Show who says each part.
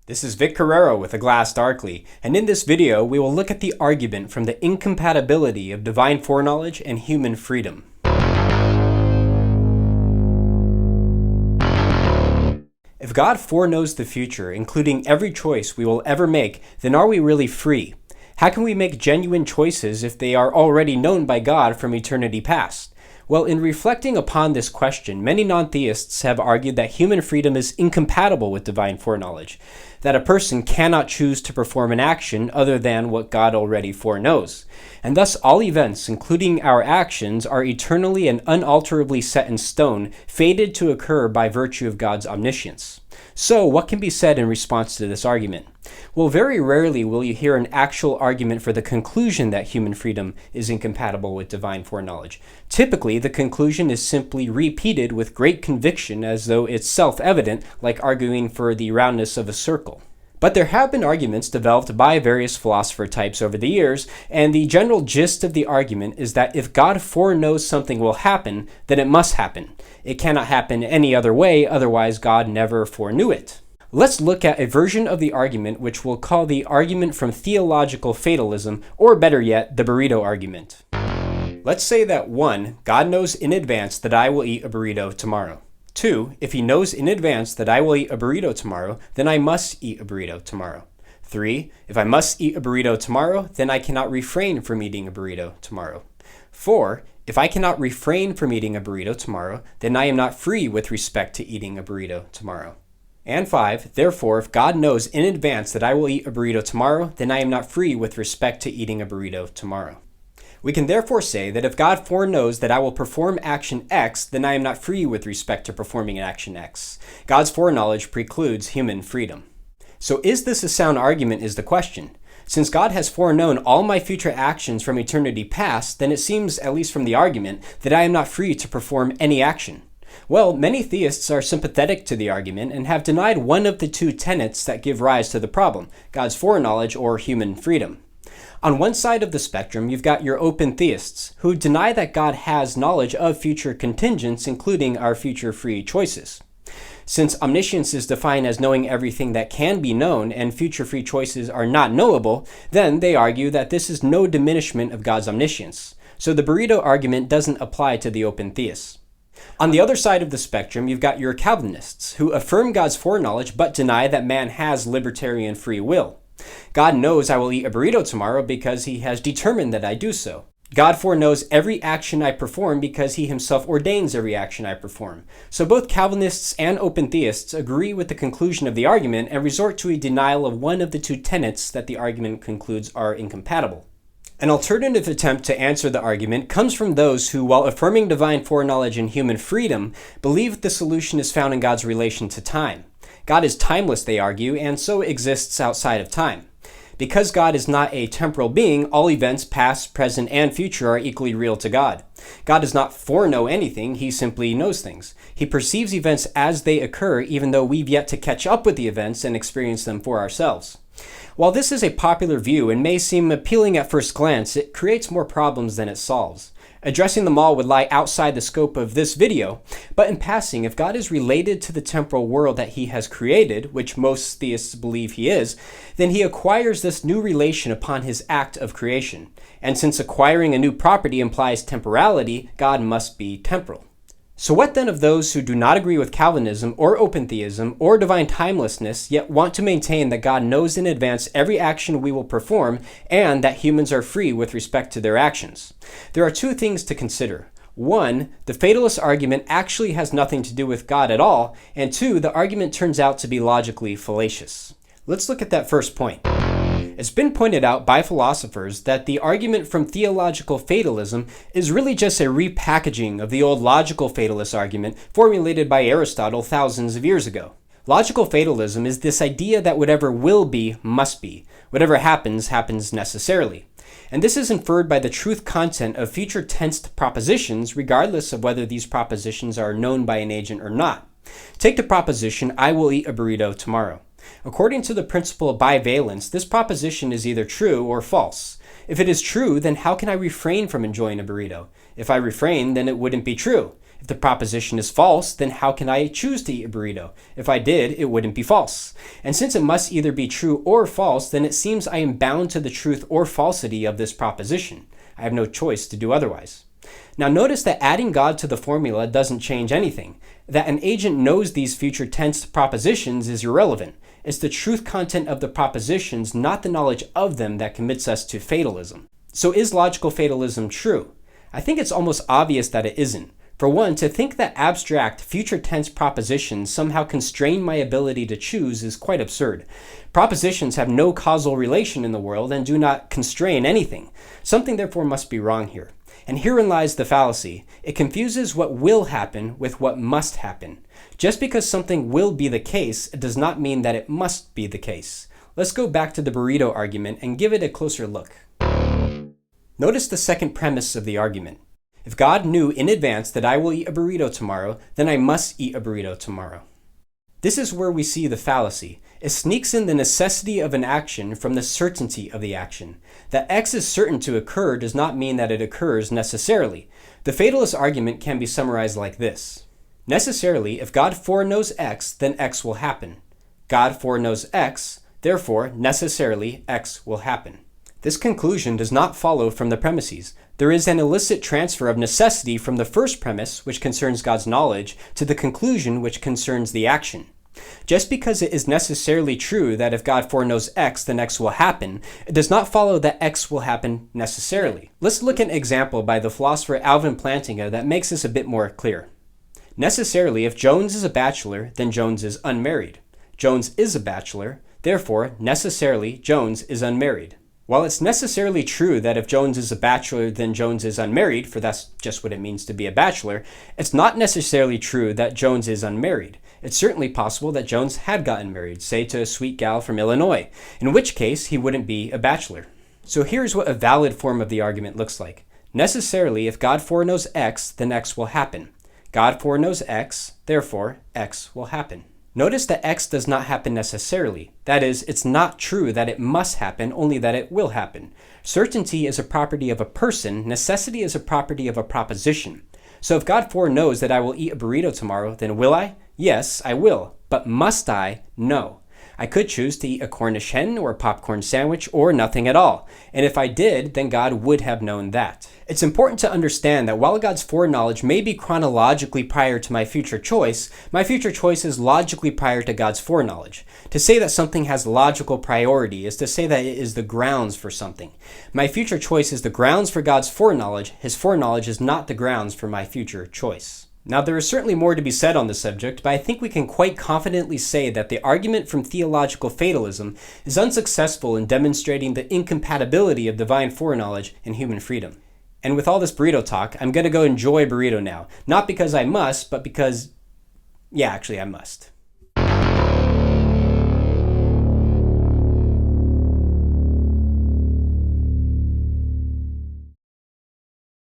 Speaker 1: This is Vic Carrero with A Glass Darkly, and in this video we will look at the argument from the incompatibility of divine foreknowledge and human freedom. If God foreknows the future, including every choice we will ever make, then are we really free? How can we make genuine choices if they are already known by God from eternity past? Well, in reflecting upon this question, many non-theists have argued that human freedom is incompatible with divine foreknowledge, that a person cannot choose to perform an action other than what God already foreknows, and thus all events, including our actions, are eternally and unalterably set in stone, fated to occur by virtue of God's omniscience. So, what can be said in response to this argument? Well, very rarely will you hear an actual argument for the conclusion that human freedom is incompatible with divine foreknowledge. Typically, the conclusion is simply repeated with great conviction as though it's self-evident, like arguing for the roundness of a circle. But there have been arguments developed by various philosopher types over the years, and the general gist of the argument is that if God foreknows something will happen, then it must happen. It cannot happen any other way, otherwise God never foreknew it. Let's look at a version of the argument which we'll call the argument from theological fatalism, or better yet, the burrito argument. Let's say that 1. God knows in advance that I will eat a burrito tomorrow. 2. If he knows in advance that I will eat a burrito tomorrow, then I must eat a burrito tomorrow. 3. If I must eat a burrito tomorrow, then I cannot refrain from eating a burrito tomorrow. 4. If I cannot refrain from eating a burrito tomorrow, then I am not free with respect to eating a burrito tomorrow. And 5. Therefore, if God knows in advance that I will eat a burrito tomorrow, then I am not free with respect to eating a burrito tomorrow. We can therefore say that if God foreknows that I will perform action X, then I am not free with respect to performing action X. God's foreknowledge precludes human freedom. So is this a sound argument is the question. Since God has foreknown all my future actions from eternity past, then it seems, at least from the argument, that I am not free to perform any action. Well, many theists are sympathetic to the argument and have denied one of the two tenets that give rise to the problem, God's foreknowledge or human freedom. On one side of the spectrum, you've got your open theists, who deny that God has knowledge of future contingents, including our future free choices. Since omniscience is defined as knowing everything that can be known and future free choices are not knowable, then they argue that this is no diminishment of God's omniscience. So the burrito argument doesn't apply to the open theists. On the other side of the spectrum, you've got your Calvinists, who affirm God's foreknowledge but deny that man has libertarian free will. God knows I will eat a burrito tomorrow because he has determined that I do so. God foreknows every action I perform because he himself ordains every action I perform. So both Calvinists and open theists agree with the conclusion of the argument and resort to a denial of one of the two tenets that the argument concludes are incompatible. An alternative attempt to answer the argument comes from those who, while affirming divine foreknowledge and human freedom, believe the solution is found in God's relation to time. God is timeless, they argue, and so exists outside of time. Because God is not a temporal being, all events, past, present, and future, are equally real to God. God does not foreknow anything, he simply knows things. He perceives events as they occur, even though we've yet to catch up with the events and experience them for ourselves. While this is a popular view and may seem appealing at first glance, it creates more problems than it solves. Addressing them all would lie outside the scope of this video, but in passing, if God is related to the temporal world that he has created, which most theists believe he is, then he acquires this new relation upon his act of creation. And since acquiring a new property implies temporality, God must be temporal. So what then of those who do not agree with Calvinism or open theism or divine timelessness, yet want to maintain that God knows in advance every action we will perform and that humans are free with respect to their actions? There are two things to consider. 1, the fatalist argument actually has nothing to do with God at all, and 2, the argument turns out to be logically fallacious. Let's look at that first point. It's been pointed out by philosophers that the argument from theological fatalism is really just a repackaging of the old logical fatalist argument formulated by Aristotle thousands of years ago. Logical fatalism is this idea that whatever will be, must be. Whatever happens, happens necessarily. And this is inferred by the truth content of future tensed propositions, regardless of whether these propositions are known by an agent or not. Take the proposition, I will eat a burrito tomorrow. According to the principle of bivalence, this proposition is either true or false. If it is true, then how can I refrain from enjoying a burrito? If I refrain, then it wouldn't be true. If the proposition is false, then how can I choose to eat a burrito? If I did, it wouldn't be false. And since it must either be true or false, then it seems I am bound to the truth or falsity of this proposition. I have no choice to do otherwise. Now notice that adding God to the formula doesn't change anything. That an agent knows these future tense propositions is irrelevant. It's the truth content of the propositions, not the knowledge of them, that commits us to fatalism. So is logical fatalism true? I think it's almost obvious that it isn't. For one, to think that abstract, future tense propositions somehow constrain my ability to choose is quite absurd. Propositions have no causal relation in the world and do not constrain anything. Something therefore must be wrong here. And herein lies the fallacy. It confuses what will happen with what must happen. Just because something will be the case, it does not mean that it must be the case. Let's go back to the burrito argument and give it a closer look. Notice the second premise of the argument. If God knew in advance that I will eat a burrito tomorrow, then I must eat a burrito tomorrow. This is where we see the fallacy. It sneaks in the necessity of an action from the certainty of the action. That X is certain to occur does not mean that it occurs necessarily. The fatalist argument can be summarized like this. Necessarily, if God foreknows X, then X will happen. God foreknows X, therefore, necessarily, X will happen. This conclusion does not follow from the premises. There is an illicit transfer of necessity from the first premise, which concerns God's knowledge, to the conclusion, which concerns the action. Just because it is necessarily true that if God foreknows X, then X will happen, it does not follow that X will happen necessarily. Let's look at an example by the philosopher Alvin Plantinga that makes this a bit more clear. Necessarily, if Jones is a bachelor, then Jones is unmarried. Jones is a bachelor, therefore, necessarily, Jones is unmarried. While it's necessarily true that if Jones is a bachelor, then Jones is unmarried, for that's just what it means to be a bachelor, it's not necessarily true that Jones is unmarried. It's certainly possible that Jones had gotten married, say to a sweet gal from Illinois, in which case he wouldn't be a bachelor. So here's what a valid form of the argument looks like. Necessarily, if God foreknows X, then X will happen. God foreknows X, therefore X will happen. Notice that X does not happen necessarily. That is, it's not true that it must happen, only that it will happen. Certainty is a property of a person, necessity is a property of a proposition. So if God foreknows that I will eat a burrito tomorrow, then will I? Yes, I will. But must I? No. I could choose to eat a Cornish hen or a popcorn sandwich or nothing at all. And if I did, then God would have known that. It's important to understand that while God's foreknowledge may be chronologically prior to my future choice is logically prior to God's foreknowledge. To say that something has logical priority is to say that it is the grounds for something. My future choice is the grounds for God's foreknowledge. His foreknowledge is not the grounds for my future choice. Now, there is certainly more to be said on this subject, but I think we can quite confidently say that the argument from theological fatalism is unsuccessful in demonstrating the incompatibility of divine foreknowledge and human freedom. And with all this burrito talk, I'm going to go enjoy a burrito now. Not because I must, but because, I must.